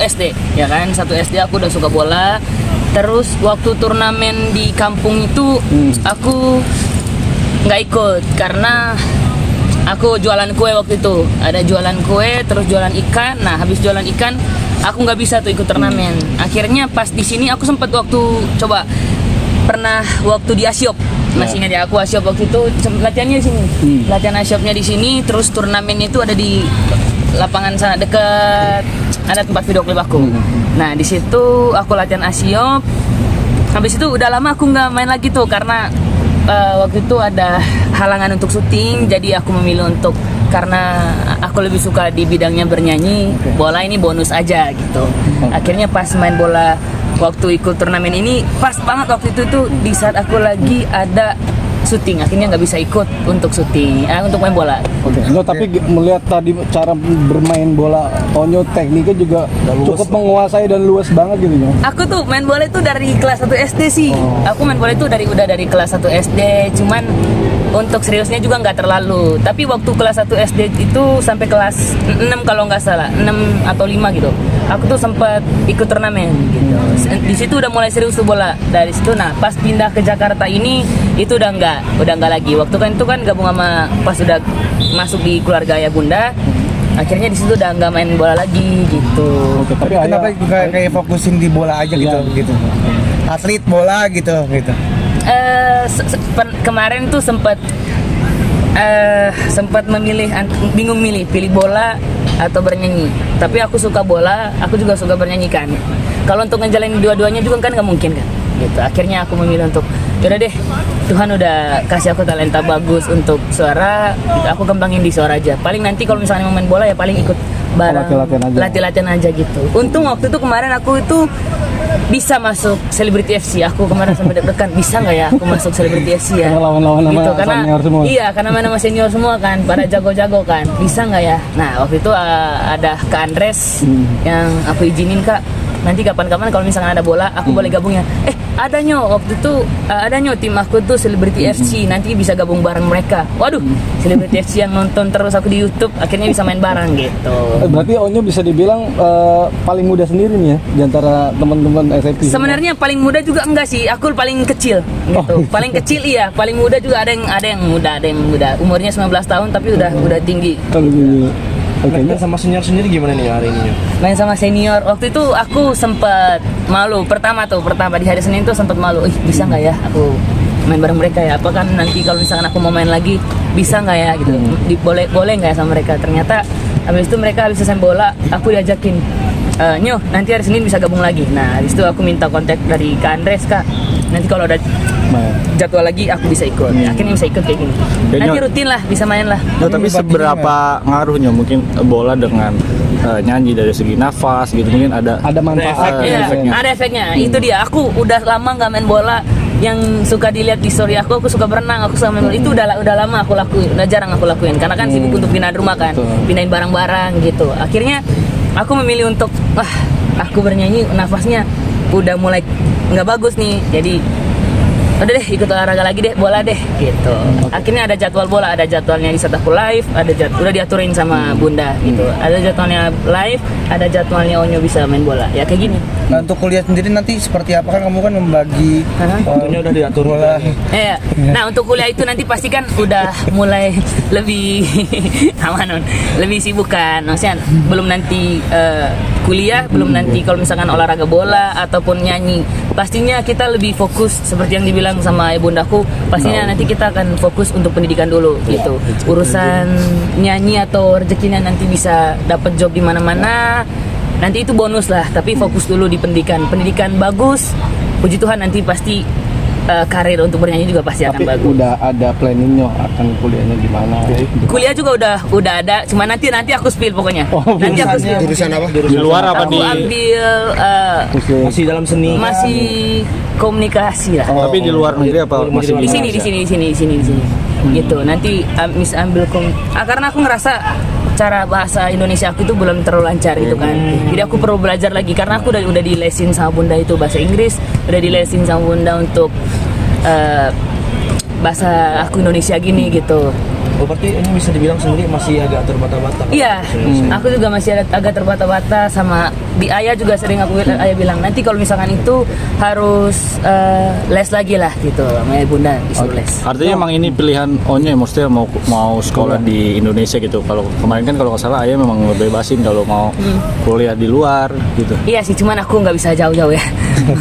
SD ya kan, 1 SD aku udah suka bola. Terus waktu turnamen di kampung itu aku nggak ikut karena aku jualan kue waktu itu. Ada jualan kue, terus jualan ikan. Nah habis jualan ikan aku nggak bisa tuh ikut turnamen. Akhirnya pas di sini aku sempat pernah waktu di Asiop. Masih ingat ya, aku Asiop waktu itu latihannya di sini. Latihan Asiopnya di sini, terus turnamennya itu ada di lapangan sana dekat ada tempat video klip aku. Nah di situ aku latihan Asiop. Habis itu udah lama aku nggak main lagi tuh karena waktu itu ada halangan untuk syuting. Jadi aku memilih untuk, karena aku lebih suka di bidangnya bernyanyi, bola ini bonus aja gitu. Akhirnya pas main bola waktu ikut turnamen ini pas banget waktu itu tuh di saat aku lagi ada syuting, akhirnya nggak bisa ikut untuk syuting, untuk main bola. Tapi melihat tadi cara bermain bola Onyo, tekniknya juga cukup menguasai dan luas banget gitu ya. Aku tuh main bola itu dari kelas 1 SD sih. Aku main bola itu udah dari kelas 1 SD, cuman untuk seriusnya juga nggak terlalu. Tapi waktu kelas 1 SD itu sampai kelas 6 kalau nggak salah, 6 atau 5 gitu. Aku tuh sempat ikut turnamen gitu. Di situ udah mulai serius tuh bola. Dari situ, nah pas pindah ke Jakarta ini itu udah nggak lagi. Waktu kan itu kan gabung sama pas udah masuk di keluarga ayah bunda. Akhirnya di situ udah nggak main bola lagi gitu. Tapi kenapa kayak fokusin di bola aja gitu? Atlet bola gitu. Kemarin tuh sempat bingung pilih bola atau bernyanyi. Tapi aku suka bola, aku juga suka bernyanyi kan. Kalau untuk ngejalanin dua-duanya juga kan nggak mungkin kan. Gitu. Akhirnya aku memilih untuk, yaudah deh, Tuhan udah kasih aku talenta bagus untuk suara, gitu. Aku kembangin di suara aja. Paling nanti kalau misalnya mau main bola ya paling ikut bareng, latihan aja gitu. Untung waktu itu kemarin aku itu bisa masuk Celebrity FC. Aku kemarin sampai deg-degan, bisa nggak ya aku masuk Celebrity FC ya? Lawan-lawan gitu, sama senior semua. Iya, karena main sama senior semua kan, pada jago-jago kan. Bisa nggak ya? Nah waktu itu ada Kak Andres yang aku izinin, Kak, nanti kapan-kapan kalau misalnya ada bola aku boleh gabung ya. Ada waktu itu ada tim aku tuh Celebrity FC, nanti bisa gabung bareng mereka. Waduh, Celebrity FC yang nonton terus aku di YouTube, akhirnya bisa main bareng gitu. Berarti Onyo bisa dibilang paling muda sendiri nih ya di antara teman-teman SFP. Sebenarnya paling muda juga enggak sih, aku paling kecil gitu. Paling kecil iya, paling muda juga ada yang muda. Umurnya 19 tahun tapi udah tinggi. Main sama senior gimana nih hari ini? Main sama senior waktu itu aku sempet malu pertama di hari Senin tuh sempet malu. Bisa nggak ya aku main bareng mereka ya? Apa kan nanti kalau misalkan aku mau main lagi bisa nggak ya gitu? Boleh nggak ya sama mereka? Ternyata habis itu mereka habis selesai bola aku diajakin, Nyo nanti hari Senin bisa gabung lagi. Nah habis itu aku minta kontak dari Kak Andres, Kak, nanti kalau ada jadwal lagi aku bisa ikut. Akhirnya bisa ikut kayak gini. Nanti rutin lah, bisa main lah. Tapi seberapa ngaruhnya mungkin bola dengan nyanyi dari segi nafas gitu, mungkin ada manfaat efeknya. Ada efeknya. Itu dia. Aku udah lama nggak main bola. Yang suka dilihat di story aku suka berenang, aku suka main bola. Itu udah lama aku lakuin, udah jarang aku lakuin karena kan sibuk untuk pindah rumah kan, pindahin barang-barang gitu. Akhirnya aku memilih untuk aku bernyanyi, nafasnya udah mulai nggak bagus nih, jadi udah deh ikut olahraga lagi deh, bola deh gitu. Akhirnya ada jadwal bola, ada jadwalnya di saat aku live, udah diaturin sama bunda gitu. Ada jadwalnya live, ada jadwalnya Onyo bisa main bola. Ya kayak gini. Nah untuk kuliah sendiri nanti seperti apa, kan kamu kan membagi waktunya udah diatur bola. Nah untuk kuliah itu nanti pasti kan udah mulai lebih aman, lebih sibuk kan. Maksudnya belum nanti kuliah, belum nanti kalau misalkan olahraga bola ataupun nyanyi. Pastinya kita lebih fokus seperti yang dibilang sama ibu bundaku, pastinya nanti kita akan fokus untuk pendidikan dulu gitu. Urusan nyanyi atau rezekinya nanti bisa dapat job di mana-mana, nanti itu bonus lah, tapi fokus dulu di pendidikan. Pendidikan bagus, puji Tuhan nanti pasti karir untuk bernyanyi juga pasti akan bagus. Udah ada planningnya akan kuliahnya gimana? Kuliah juga udah ada, cuma nanti aku spill pokoknya. Nanti aku spill. Jurusan apa? Di luar apa aku ambil masih dalam seni. Masih komunikasi lah. Tapi di luar negeri apa masih Di sini. Gitu. Nanti ambil karena aku ngerasa cara bahasa Indonesia aku itu belum terlalu lancar gitu kan. Jadi aku perlu belajar lagi karena aku udah dilesin sama bunda itu bahasa Inggris, udah dilesin sama bunda untuk bahasa aku Indonesia gini gitu. Oh berarti ini bisa dibilang sendiri masih agak terbata-bata. Iya, aku juga masih agak terbata-bata sama di ayah juga sering ayah bilang nanti kalau misalkan itu harus les lagi lah gitu, sama bunda disuruh les. Artinya emang ini pilihan Onyo ya, maksudnya mau sekolah di Indonesia gitu. Kalau kemarin kan kalau nggak salah ayah memang bebasin kalau mau kuliah di luar gitu. Iya sih, cuman aku nggak bisa jauh-jauh ya.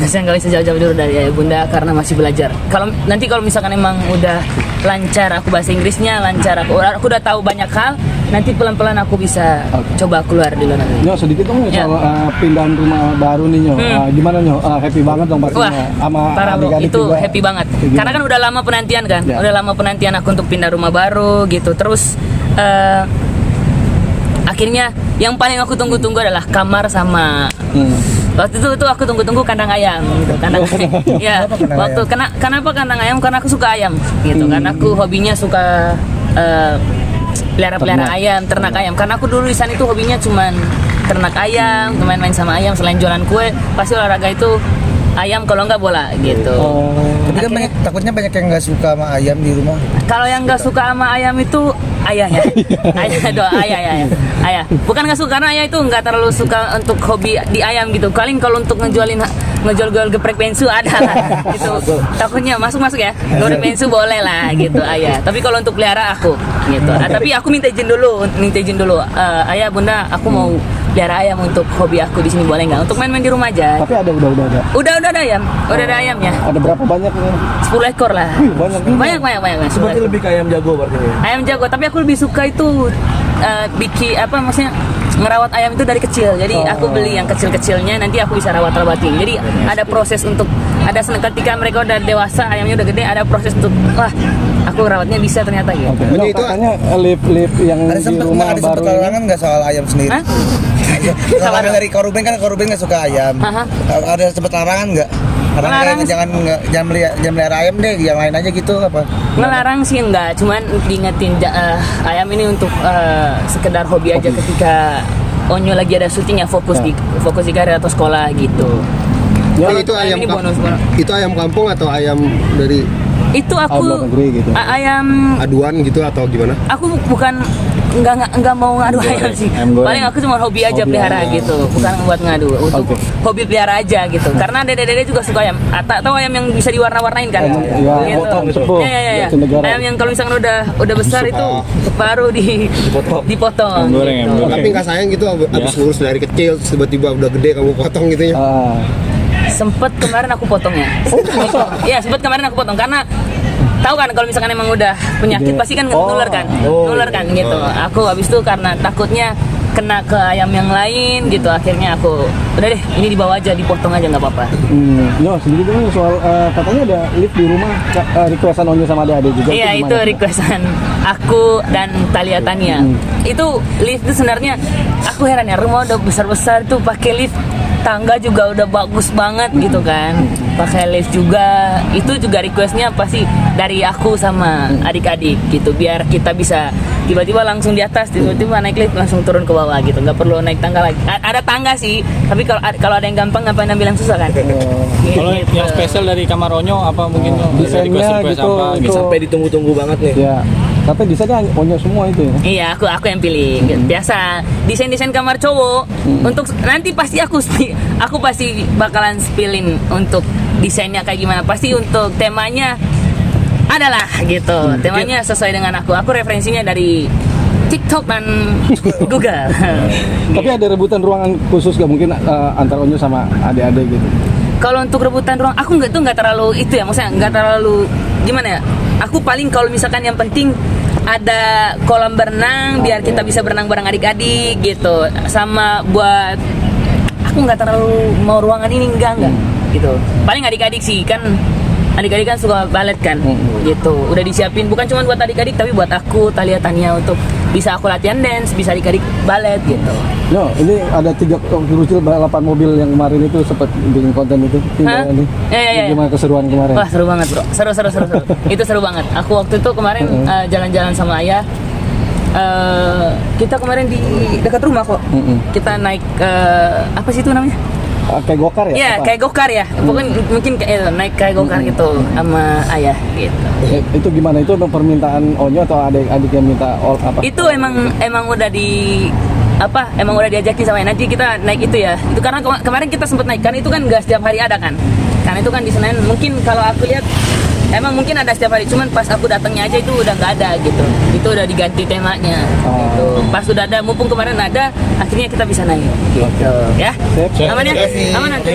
Saya nggak bisa jauh-jauh dulu dari ayah bunda karena masih belajar. Kalau misalkan emang udah lancar aku bahasa Inggrisnya, lancar aku udah tahu banyak hal, nanti pelan-pelan aku bisa coba keluar di luar negeri. Nyo, sedikit dong Ya. soal pindahan rumah baru nih Nyo. Gimana Nyo? Happy banget dong pastinya Wah, sama parah bro, adik-adik itu juga. happy banget. Gimana? Karena kan udah lama penantian kan, Ya. udah lama penantian aku untuk pindah rumah baru gitu. Terus akhirnya yang paling aku tunggu-tunggu adalah kamar sama waktu itu aku tunggu-tunggu kandang ayam gitu. Ya, waktu kenapa kandang ayam? Karena aku suka ayam gitu. Karena aku hobinya suka pelihara ayam, ternak ayam. Karena aku dulu di sana itu hobinya cuman ternak ayam, main-main sama ayam. Selain jualan kue, pasti olahraga itu ayam kalau nggak bola gitu. Tapi kan takutnya banyak yang nggak suka sama ayam di rumah. Kalau yang nggak suka sama ayam itu ayahnya, ayah. Bukan nggak suka karena ayah itu nggak terlalu suka untuk hobi di ayam gitu. Paling kalau untuk ngejual geprek pensu ada lah gitu. Takutnya masuk ya, geprek pensu boleh lah gitu ayah. Tapi kalau untuk pelihara aku gitu. Tapi aku minta izin dulu. Ayah bunda, aku mau pelihara ayam untuk hobi aku di sini boleh nggak? Untuk main-main di rumah aja. Tapi udah ada. Udah ada ayam, udah ada ayamnya. Ada berapa banyak nih? 10 ekor lah. Banyak. Banyak. Seperti lebih ke ayam jago berarti. Ayam jago, tapi aku lebih suka itu maksudnya ngerawat ayam itu dari kecil. Jadi aku beli yang kecil-kecilnya, nanti aku bisa rawat-rawatin. Jadi ada proses untuk ketika mereka udah dewasa, ayamnya udah gede, ada proses untuk aku rawatnya bisa ternyata gitu. Nyo, katanya lift yang Ada di sempet rumah ada sempet baru ini. larangan nggak soal ayam sendiri? Hah? Larangan dari Koruben kan Koruben nggak suka ayam. Aha. Ada sempet larangan nggak? Melarang Jangan melihara ayam deh, yang lain aja gitu apa? Ngelarang sih enggak, cuman diingetin ayam ini untuk sekedar hobi aja ketika Onyo lagi ada syuting ya fokus di karir atau sekolah gitu. Ya, Kalau itu untuk ayam ini bonus. itu ayam kampung atau ayam dari Itu aku luar negeri gitu. ayam aduan gitu atau gimana? aku bukan nggak mau ngadu ayam sih. ayam goreng. Paling aku cuma hobi aja Hobi pelihara aja. gitu, bukan buat ngadu. Untuk Oke. hobi pelihara aja gitu. Karena dede-dede juga suka ayam. Tahu ayam yang bisa diwarna-warnain kan? Ya, Gitu. potong sepuh. Ya. Jatinegara. Ayam yang kalau misalkan udah besar itu baru dipotong. Ayam goreng, gitu. ayam goreng. Tapi nggak sayang gitu abis ngurus dari kecil terus tiba-tiba udah gede kamu potong gitu ya? Sempet kemarin aku potongnya. Iya, sempet kemarin aku potong karena tahu kan kalau misalkan emang udah penyakit pasti kan nular kan gitu. Aku habis itu karena takutnya kena ke ayam yang lain gitu, akhirnya aku udah deh ini dibawa aja, dipotong aja nggak apa-apa. Nyo, sedikit dong soal katanya ada lift di rumah, requestan Onyo sama adik-adik juga. Iya, itu gimana? requestan aku dan Talia Tania. Itu lift itu sebenarnya aku heran ya, rumah udah besar-besar tuh pakai lift, tangga juga udah bagus banget gitu kan, pakai lift juga. Itu juga requestnya pasti dari aku sama adik-adik gitu, biar kita bisa tiba-tiba langsung di atas, tiba-tiba naik lift langsung turun ke bawah gitu, nggak perlu naik tangga lagi. Ada tangga sih, tapi kalau ada yang gampang ngapain ambil yang susah kan. Kalau Gitu. yang spesial dari kamar Onyo apa mungkin Nyo? Desainnya Request gitu, apa itu. gitu? Sampai ditunggu-tunggu banget nih. Ya, tapi desainnya Onyo semua itu ya. Iya, aku yang pilih. Biasa desain kamar cowok untuk nanti pasti aku pasti bakalan spillin untuk desainnya kayak gimana. Pasti untuk temanya adalah gitu. Temanya sesuai dengan aku. Aku referensinya dari TikTok dan Google. Tapi ada rebutan ruangan khusus gak mungkin antara Onyo sama adik-adik gitu? Kalau untuk rebutan ruang, aku nggak terlalu itu ya, maksudnya nggak terlalu gimana ya. Aku paling kalau misalkan yang penting ada kolam berenang biar kita bisa berenang bareng adik-adik gitu. Sama buat aku nggak terlalu mau ruangan ini enggak gitu. Paling adik-adik sih kan. Adik-adik kan suka balet kan, gitu. Udah disiapin bukan cuma buat adik-adik tapi buat aku, Talia Tania untuk bisa aku latihan dance, bisa adik-adik balet gitu. No, ini ada 3 krucil balapan mobil yang kemarin itu sempat bikin konten itu. Hah? Ini. Iya. Gimana keseruan kemarin? Wah, seru banget bro, seru. Itu seru banget. Aku waktu itu kemarin jalan-jalan sama ayah. Kita kemarin di dekat rumah kok. Kita naik apa sih itu namanya? Kayak gokar ya? Ya, apa? kayak gokar ya. Pokoknya mungkin kayak naik kayak gokar gitu sama ayah gitu. Itu gimana? Itu untuk permintaan Onyo atau adik-adik yang minta apa? Itu emang udah emang udah diajakin sama ayah. Nanti kita naik itu ya. Itu karena kemarin kita sempat naik kan, itu kan nggak setiap hari ada kan. Karena itu kan di Senayan mungkin kalau aku lihat emang mungkin ada setiap hari, cuman pas aku datangnya aja itu udah nggak ada gitu. Itu udah diganti temanya. Gitu. Pas udah ada, mumpung kemarin ada, akhirnya kita bisa naik. Gitu. Ya. Sip. Aman ya? Terima kasih. Aman nanti.